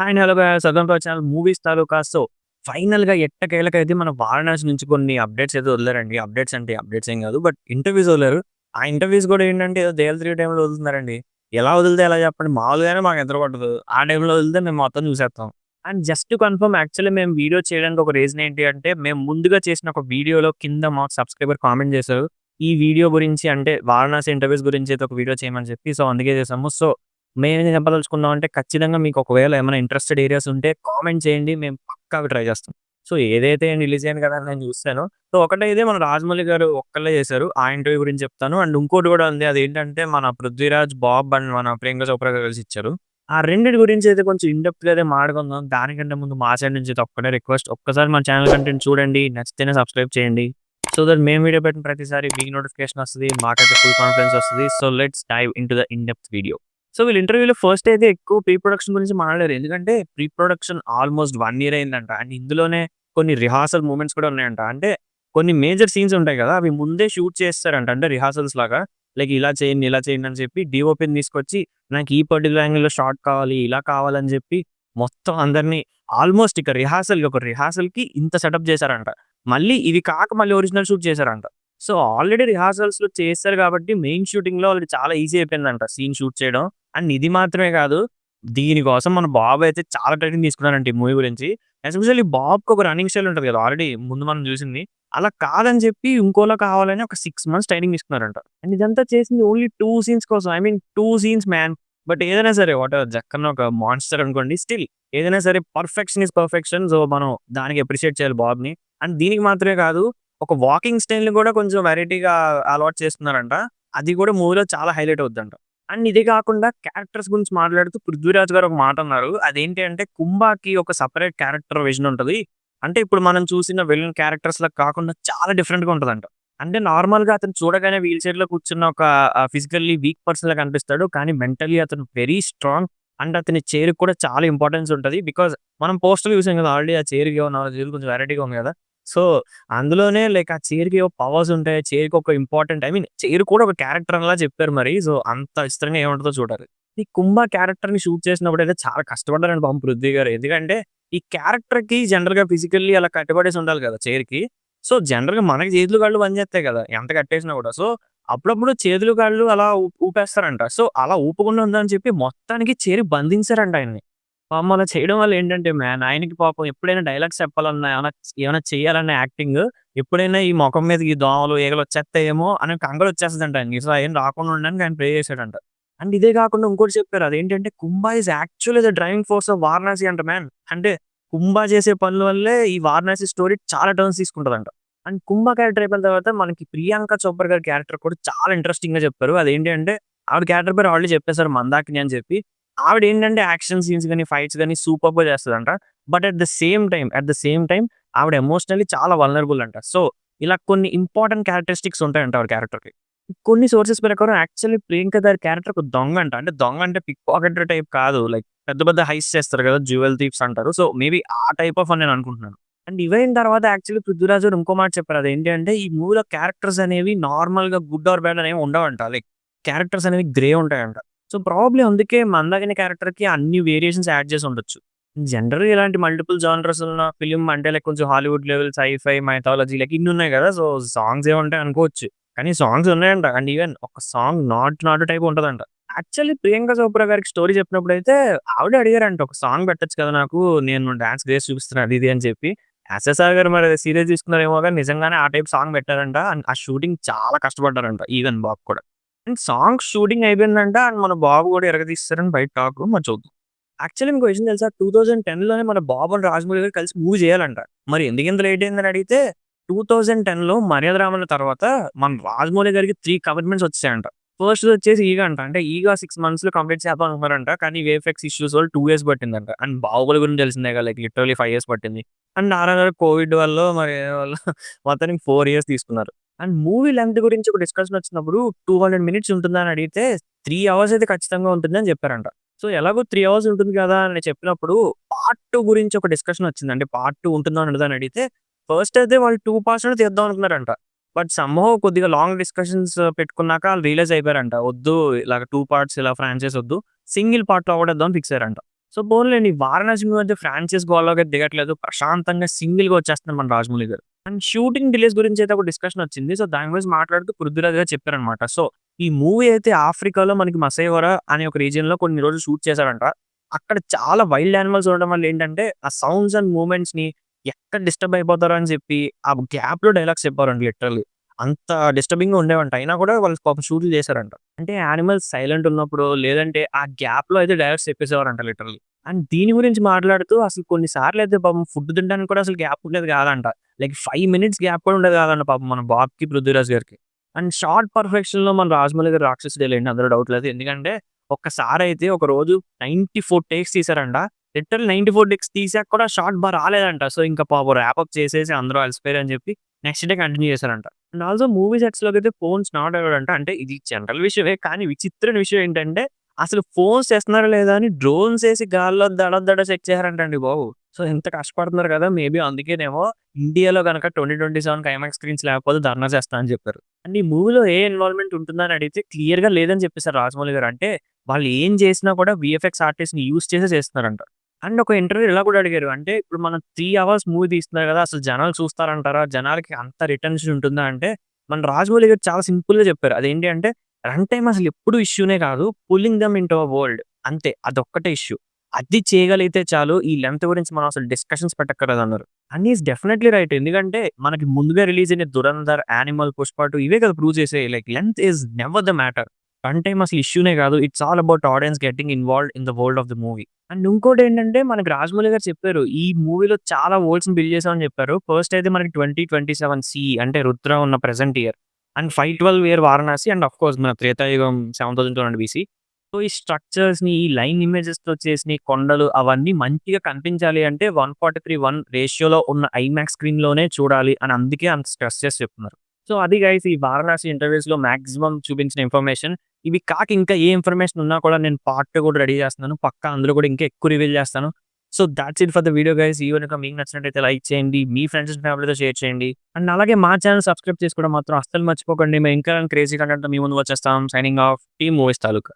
Hi and hello guys welcome to our channel movies taluka. So ఫైనల్‌గా ఎట్టకేలకైతే మన వారణాసి నుంచి కొన్ని అప్డేట్స్ అయితే వదిలారండి. అప్డేట్స్ అంటే అప్డేట్స్ ఏం కాదు. బట్ ఇంటర్వ్యూస్ వదిలారు. ఆ ఇంటర్వ్యూస్ కూడా ఏంటంటే ఏదో దెయ్యాల తిరిగే టైంలో వదులుతున్నారండి. ఎలా వదిలితే ఎలా చెప్పండి? మామూలుగానే మాకు నిద్ర పట్టదు. ఆ టైంలో వదిలితే మేము మొత్తం చూసేస్తాం. And just to confirm actually మేము వీడియో చేయడానికి ఒక రీజన్ ఏంటి అంటే మేము ముందుగా చేసిన ఒక వీడియోలో కింద మాకు సబ్స్క్రైబర్ కామెంట్ చేశారు. ఈ వీడియో గురించి అంటే వారణాసి ఇంటర్వ్యూస్ గురించి అయితే ఒక వీడియో చేయమని చెప్పి సో అందుకే చేసాము. సో మేమేం చెప్పదలుచుకున్నాం అంటే ఖచ్చితంగా మీకు ఒకవేళ ఏమైనా ఇంట్రెస్టెడ్ ఏరియాస్ ఉంటే కామెంట్ చేయండి. మేము పక్కాగా ట్రై చేస్తాం. సో ఏదైతే రిలీజ్ అయింది కదా అని నేను చూసాను. సో ఒకటైతే మన రాజమౌళి గారు ఒక్కళ్ళే చేశారు. ఆ ఇంటర్వ్యూ గురించి చెప్తాను. అండ్ ఇంకోటి కూడా ఉంది. అదేంటంటే మన 'పృథ్వీరాజ్', 'బాబ్' అండ్ మన 'ప్రియాంక చోప్రా' గారు కలిసి ఇచ్చారు. ఆ రెండిటి గురించి అయితే కొంచెం ఇన్ డెప్త్‌గా అయితే మాట్లాడుకుందాం. దానికంటే ముందు మా సైడ్ నుంచి అయితే ఒక్కటే రిక్వెస్ట్. ఒక్కసారి మన ఛానల్ కంటెంట్ చూడండి. నచ్చితేనే సబ్స్క్రైబ్ చేయండి. సో దట్ మేము వీడియో పెట్టిన ప్రతిసారి మీకు నోటిఫికేషన్ వస్తది. మాకైతే ఫుల్ కాన్ఫిడెన్స్ వస్తది. So let's dive into the in depth video. So వీళ్ళు ఇంటర్వ్యూలో ఫస్ట్ అయితే ఎక్కువ ప్రీ ప్రొడక్షన్ గురించి మాట్లాడారు. ఎందుకంటే ప్రీ ప్రొడక్షన్ ఆల్మోస్ట్ 1 ఇయర్ అయిందంట. అండ్ ఇందులోనే కొన్ని రిహార్సల్ మూవ్‌మెంట్స్ కూడా ఉన్నాయంట. అంటే కొన్ని మేజర్ సీన్స్ ఉంటాయి కదా! అవి ముందే షూట్ చేసేసారంట. అంటే రిహార్సల్స్ లాగా. లైక్ ఇలా చేయండి, ఇలా చేయండి అని చెప్పి డీఓపీని తీసుకొచ్చి నాకు ఈ పర్టిక్యులర్ యాంగిల్‌లో షాట్ కావాలి, ఇలా కావాలని చెప్పి మొత్తం అందరిని ఆల్మోస్ట్ ఇక రిహార్సల్‌కి ఇంత సెటప్ చేశారంట. మళ్ళీ ఇవి కాక మళ్ళీ ఒరిజినల్ షూట్ చేశారంట. సో ఆల్రెడీ రిహార్సల్స్‌లో చేస్తారు కాబట్టి మెయిన్ షూటింగ్‌లో వాళ్ళకి చాలా ఈజీ అయిపోయిందంట సీన్ షూట్ చేయడం. అండ్ ఇది మాత్రమే కాదు. దీనికోసం మన బాబు అయితే చాలా ట్రైనింగ్ తీసుకున్నారంట ఈ మూవీ గురించి. ఎస్పెషల్లీ బాబుకి ఒక రన్నింగ్ స్టైల్ ఉంటది కదా! ఆల్రెడీ ముందు మనం చూసింది. అలా కాదని చెప్పి ఇంకోలా కావాలని ఒక 6 మంత్స్ ట్రైనింగ్ తీసుకున్నారంట. అండ్ ఇదంతా చేసింది ఓన్లీ 2 సీన్స్ కోసం. I mean 2 scenes man. But ఏదైనా సరే వాటెవర్ జక్కన్న ఒక మాన్స్టర్ అనుకోండి. స్టిల్ ఏదైనా సరే పర్ఫెక్షన్ ఈస్ పర్ఫెక్షన్. సో మనం దానికి అప్రిషియేట్ చేయాలి బాబుని. అండ్ దీనికి మాత్రమే కాదు. ఒక వాకింగ్ స్టైల్‌ని కూడా కొంచెం వెరైటీగా అలవాటు చేస్తున్నారంట. అది కూడా మూవీలో చాలా హైలైట్ అవుద్దంట. అండ్ ఇది కాకుండా క్యారెక్టర్స్ గురించి మాట్లాడుతూ 'పృథ్వీరాజ్' గారు ఒక మాట అన్నారు. అదేంటి అంటే 'కుంభా'కి ఒక సెపరేట్ క్యారెక్టర్ విజన్ ఉంటది. అంటే ఇప్పుడు మనం చూసిన విలన్ క్యారెక్టర్స్‌లా కాకుండా చాలా డిఫరెంట్‌గా ఉంటదంట. అంటే నార్మల్‌గా అతను చూడగానే వీల్ చైర్‌లో కూర్చున్న ఒక ఫిజికల్లీ వీక్ పర్సన్‌లా కనిపిస్తాడు. కానీ మెంటల్లీ అతను వెరీ స్ట్రాంగ్. అండ్ అతని చైర్‌కి కూడా చాలా ఇంపార్టెన్స్ ఉంటది. బికాజ్ మనం పోస్టర్‌లో చూసాం కదా! ఆల్రెడీ ఆ చైర్‌కి ఏమో 4 చేతులు కొంచెం వెరైటీగా ఉంది కదా! సో అందులోనే లైక్ ఆ చైర్‌కి ఏవో పవర్స్ ఉంటాయి. చైర్‌కి ఒక ఇంపార్టెంట్ ఐ మీన్ చైర్ కూడా ఒక క్యారెక్టర్ అలా చెప్పారు మరి. సో అంత విచిత్రంగా ఏముంటదో చూడాలి. ఈ 'కుంభ' క్యారెక్టర్‌ని షూట్ చేసినప్పుడైతే చాలా కష్టపడ్డారండి పాపం 'పృథ్వీ' గారు. ఎందుకంటే ఈ క్యారెక్టర్‌కి జనరల్‌గా ఫిజికల్లీ అలా కట్టుబడేసి ఉండాలి కదా చైర్‌కి. సో జనరల్‌గా మనకి చేతులు, కాళ్ళు పనిచేస్తాయి కదా! ఎంత కట్టేసినా కూడా. సో అప్పుడప్పుడు చేతులు, కాళ్ళు అలా ఊపేస్తారంట. సో అలా ఊపకుండా ఉందని చెప్పి మొత్తానికి చైర్‌కి బంధించారంట ఆయన్ని. పాపం అలా చేయడం వల్ల ఏంటంటే మ్యాన్ ఆయనకి పాపం ఎప్పుడైనా డైలాగ్స్ చెప్పాలన్నా, ఏమైనా చేయాలన్నా యాక్టింగ్ ఎప్పుడైనా ఈ మొఖం మీద ఈ దోమలు, ఈగలు వచ్చేస్తాయేమో అని కంగారొచ్చేస్తదంట ఆయనకి. సో అయన్నీ రాకుండా ఉండడానికి ఆయన ప్రే చేసాడంట. అండ్ ఇదే కాకుండా ఇంకోటి చెప్పారు. అదేంటంటే 'Kumbha' is actually the driving force of Varanasi అంట మ్యాన్. అంటే 'కుంభ' చేసే పనుల వల్లే ఈ వారణాసి స్టోరీ చాలా టర్న్స్ తీసుకుంటదంట. అండ్ 'కుంభ' క్యారెక్టర్ అయిపోయిన తర్వాత మనకి 'ప్రియాంక చోప్రా' గారి క్యారెక్టర్ కూడా చాలా ఇంట్రెస్టింగ్‌గా చెప్పారు. అదేంటి అంటే ఆవిడ క్యారెక్టర్ పేరు ఆల్రెడీ చెప్పేసారు 'మందాకిని' అని చెప్పి. ఆవిడేంటంటే యాక్షన్ సీన్స్ గాని, ఫైట్స్ గాని సూపర్బ్‌గా చేస్తదంట. But at the same time ఆవిడ ఎమోషనల్లీ చాలా వల్నరబుల్ అంట. సో, ఇలా కొన్ని ఇంపార్టెంట్ క్యారెక్టరిస్టిక్స్ ఉంటాయంట ఆవిడ క్యారెక్టర్‌కి. కొన్ని సోర్సెస్ ప్రకారం యాక్చువల్లీ ప్రియాంక గారి క్యారెక్టర్ ఒక దొంగ అంట. అంటే దొంగ అంటే పిక్ పాకెటర్ టైప్ కాదు. లైక్ పెద్ద పెద్ద హైస్ట్ చేస్తారు కదా! జ్యువెల్ థీఫ్స్ అంటారు. సో, మేబీ ఆ టైప్ ఆఫ్ అని నేను అనుకుంటున్నాను. అండ్ ఇవయిన తర్వాత యాక్చువల్లీ 'పృథ్వీరాజ్' గారు ఇంకో మాట చెప్పారు. అదేంటి అంటే ఈ మూవీలో క్యారెక్టర్స్ అనేవి నార్మల్‌గా గుడ్ ఆర్ బ్యాడ్ అనేవి ఉండవంట. లైక్ క్యారెక్టర్స్ అనేవి గ్రే ఉంటాయంట. సో, ప్రాబబ్లీ అందుకే 'మందాకిని' క్యారెక్టర్‌కి అన్ని వేరియేషన్స్ యాడ్ చేసి ఉండొచ్చు. జనరల్‌గా ఇలాంటి మల్టిపుల్ జోనర్స్ ఉన్న ఫిల్మ్ అంటే లైక్ కొంచెం Hollywood level, sci-fi, mythology like ఇన్ని ఉన్నాయి కదా! సో, సాంగ్స్ ఏముంటాయి అనుకోవచ్చు. కానీ సాంగ్స్ ఉన్నాయంట. అండ్ ఈవెన్ ఒక సాంగ్ 'నాటు టైప్' ఉంటదంట. యాక్చువల్లీ 'ప్రియాంక చోప్రా' గారికి స్టోరీ చెప్పినప్పుడైతే ఆవిడే అడిగారంట. "ఒక సాంగ్ పెట్టొచ్చు కదా నాకు. నేను డాన్స్ గ్రేస్ చూపిస్తున్నాను" అది ఇది అని చెప్పి. ఎస్ఎస్ఆర్ గారు మరి సీరియస్ తీసుకున్నారేమో గాని నిజంగానే ఆ టైప్ సాంగ్ పెట్టారంట. అండ్ ఆ షూటింగ్ చాలా కష్టపడ్డారంట. ఈవెన్ బాబు కూడా. అండ్ సాంగ్ షూటింగ్ అయిపోయిందంట. అండ్ మన బాబు కూడా ఇరగదీసేసారని బయట టాక్. మరి చూద్దాం. యాక్చువల్లీ మీకో విషయం తెలుసా? 2010లోనే మన బాబు అండ్ రాజమౌళి గారు కలిసి మూవీ చేయాలంట. మరి ఎందుకింత లేట్ అయిందని అడిగితే 2010లో 'మర్యాద రామన్న' తర్వాత మన రాజమౌళి గారికి 3 కమిట్మెంట్స్ వచ్చేసాయంట. ఫస్ట్‌ది వచ్చేసి 'ఈగ' అంట. అంటే 'ఈగ' 6 మంత్స్‌లో కంప్లీట్ చేద్దాం అనుకున్నారంట. కానీ వీఎఫ్ఎక్స్ ఇష్యూస్ వల్ల 2 ఇయర్స్ పట్టిందంట. అండ్ 'బాహుబలి' గురించి తెలిసిందేగా లైక్ లిటరల్లీ 5 ఇయర్స్ పట్టింది. అండ్ 'ఆర్ఆర్ఆర్' కోవిడ్ వల్లో మరి ఏదో వల్ల మొత్తానికి 4 ఇయర్స్ తీసుకున్నారు. అండ్ మూవీ లెంగ్త్ గురించి ఒక డిస్కషన్ వచ్చినప్పుడు 200 మినిట్స్ ఉంటుందా అని అడిగితే 3 అవర్స్ అయితే ఖచ్చితంగా ఉంటుందని చెప్పారంట. సో, ఎలాగో 3 అవర్స్ ఉంటుంది కదా! అని చెప్పినప్పుడు పార్ట్ 2 గురించి ఒక డిస్కషన్ వచ్చింది. అంటే పార్ట్ 2 ఉంటుందా? ఉండదా? అని అడిగితే ఫస్ట్ అయితే వాళ్ళు 2 పార్ట్స్‌లోనే తీద్దాం అనుకున్నారంట. బట్ సమ్‌హౌ కొద్దిగా లాంగ్ డిస్కషన్స్ పెట్టుకున్నాక ఆళ్ళు రియలైజ్ అయిపోయారంట. వద్దు ఇలాగ 2 పార్ట్స్ ఇలా ఫ్రాంచైజ్ వద్దు. సింగిల్ పార్ట్‌లో అవగొట్టేద్దాం అని ఫిక్స్ అయ్యారంట. సో పోన్లేండి వారణాసి మూవీ అయితే ఫ్రాంచైజ్ గోల్లోకి దిగట్లేదు. ప్రశాంతంగా సింగిల్‌గా వచ్చేస్తున్నారు మన రాజమౌళి గారు. అండ్ షూటింగ్ డిలేస్ గురించి అయితే ఒక డిస్కషన్ వచ్చింది. సో దాని గురించి మాట్లాడుతూ పృథ్వీరాజ్ గారు చెప్పారనమాట. సో ఈ మూవీ అయితే ఆఫ్రికాలో మనకి మసైవరా అనే ఒక రీజియన్‌లో కొన్ని రోజులు షూట్ చేశారంట. అక్కడ చాలా వైల్డ్ యానిమల్స్ ఉండడం వల్ల ఏంటంటే, ఆ సౌండ్స్ అండ్ మూవ్‌మెంట్స్‌ని ఎక్కడ డిస్టర్బ్ అయిపోతారో అని చెప్పి, ఆ గ్యాప్‌లో డైలాగ్స్ చెప్పారండి లిటరల్లీ. అంత డిస్టర్బింగ్‌గా ఉండేవంట. అయినా కూడా వాళ్ళు పాపం షూట్లు చేశారంట. అంటే యానిమల్స్ సైలెంట్ ఉన్నప్పుడో, లేదంటే ఆ గ్యాప్‌లో అయితే డైలాగ్స్ చెప్పేసేవారంట లిటరల్లీ. అండ్ దీని గురించి మాట్లాడుతూ అసలు కొన్ని సార్లయితే పాపం ఫుడ్ తినడానికి కూడా అసలు గ్యాప్ ఉండేది కాదంట. లైక్ 5 మినిట్స్ గ్యాప్ కూడా ఉండేది కాదంట పాపం మన బాబ్‌కి, పృథ్వీరాజ్ గారికి. అండ్ షార్ట్ పర్ఫెక్షన్‌లో మన రాజమౌళి గారు రాక్షసుడేలెండి అందులో డౌట్ లేదు. ఎందుకంటే ఒక్కసారైతే ఒకరోజు 94 టేక్స్ తీశారంట. లిటరల్లీ 94 టేక్స్ తీసాక కూడా షాట్ రాలేదంట. సో ఇంక పాపం ర్యాపప్ చేసేసి అందరూ అలసిపోయారని చెప్పి నెక్స్ట్ డే కంటిన్యూ చేశారంట. అండ్ ఆల్సో మూవీ సెట్స్‌లోకైతే ఫోన్స్ నాట్ అలౌడ్ అంట. అంటే ఇది జనరల్ విషయమే. కానీ విచిత్రమైన విషయం ఏంటంటే అసలు ఫోన్స్ తెస్తున్నారా లేదా అని డ్రోన్స్ ఏసి గాల్లో దడ దడ చెక్ చేశారంటండి బాబు. సో ఇంత కష్టపడుతున్నారు కదా! మేబీ అందుకేనేమో ఇండియాలో గనక 2027కి ఐమాక్స్ స్క్రీన్స్ లేకపోతే ధర్నా చేస్తా అని చెప్పారు. అండ్ ఈ మూవీలో ఏ ఇన్వాల్వ్‌మెంట్ ఉంటుందని అడిగితే క్లియర్‌గా లేదని చెప్పేసారు రాజమౌళి గారు. అంటే వాళ్ళు ఏం చేసినా కూడా వీఎఫ్ఎక్స్ ఆర్టిస్ట్‌ని యూజ్ చేసే చేస్తున్నారంట. అండ్ ఒక ఇంటర్వ్యూలో ఇలా కూడా అడిగారు. అంటే ఇప్పుడు మనం 3 అవర్స్ మూవీ తీస్తున్నారు కదా! అసలు జనాలు చూస్తారంటారా? జనాలకి అంత రిటెన్షన్ ఉంటుందా? అంటే మన రాజమౌళి గారు చాలా సింపుల్‌గా చెప్పారు. అదేంటి అంటే రన్ టైమ్ అసలు ఎప్పుడు ఇష్యూనే కాదు. Pulling them into a world అంతే. అదొక్కటే ఇష్యూ. అది చేయగలిగితే చాలు. ఈ లెంత్ గురించి మనం అసలు డిస్కషన్స్ పెట్టక్కర్లేదన్నారు. And he is definitely right. ఎందుకంటే మనకి ముందుగా రిలీజ్ అయిన 'దురంధర్', 'యానిమల్', 'పుష్ప 2' ఇవే కదా ప్రూవ్ చేసాయి. Like length is never the matter. Run time అసలు ఇష్యూనే కాదు. It's all about audience getting involved in the world of the movie. And ఇంకోటేంటంటే మనకి రాజమౌళి గారు చెప్పారు. ఈ మూవీలో చాలా వరల్డ్స్‌ని బిల్డ్ చేసామని చెప్పారు. ఫస్ట్ అయితే మనకి 2027 సీ అంటే 'రుద్ర' ఉన్న present year. And 512 year 'Varanasi' and of course మన 'త్రేతాయుగం' 7200 బీసీ. సో, ఈ స్ట్రక్చర్స్‌ని, ఈ లైన్ ఇమేజెస్‌తో చేసిన ఈ కొండలు అవన్నీ మంచిగా కనిపించాలి అంటే 1:43:1 రేషియోలో ఉన్న ఐమాక్స్ స్క్రీన్‌లోనే చూడాలి అని అందుకే అంత స్ట్రెస్ చేసి చెప్తున్నారు. సో, అది గైస్ ఈ 'వారణాసి' ఇంటర్వ్యూస్‌లో మాక్సిమం చూపించిన ఇన్ఫర్మేషన్. ఇవి కాక ఇంకా ఏ ఇన్ఫర్మేషన్ ఉన్నా కూడా నేను పార్ట్ 2 కూడా రెడీ చేస్తున్నాను. పక్కా అందులో కూడా ఇంకా ఎక్కువ రివీల్ చేస్తాను. So, thoughts it for the video guys. ఈ వీడియో గనుక మీకు నచ్చినట్టయితే లైక్ చేయండి. మీ ఫ్రెండ్స్ అండ్ ఫ్యామిలీతో షేర్ చేయండి. అండ్ అలాగే మా ఛానెల్ సబ్స్క్రైబ్ చేసుకోవడం మాత్రం అస్సలు మర్చిపోకండి. మేము ఇంకా క్రేజీ కంటెంట్‌తో మీ ముందుకు వచ్చేస్తాం. సైనింగ్ ఆఫ్ టీమ్ మూవీస్ తాలూకా.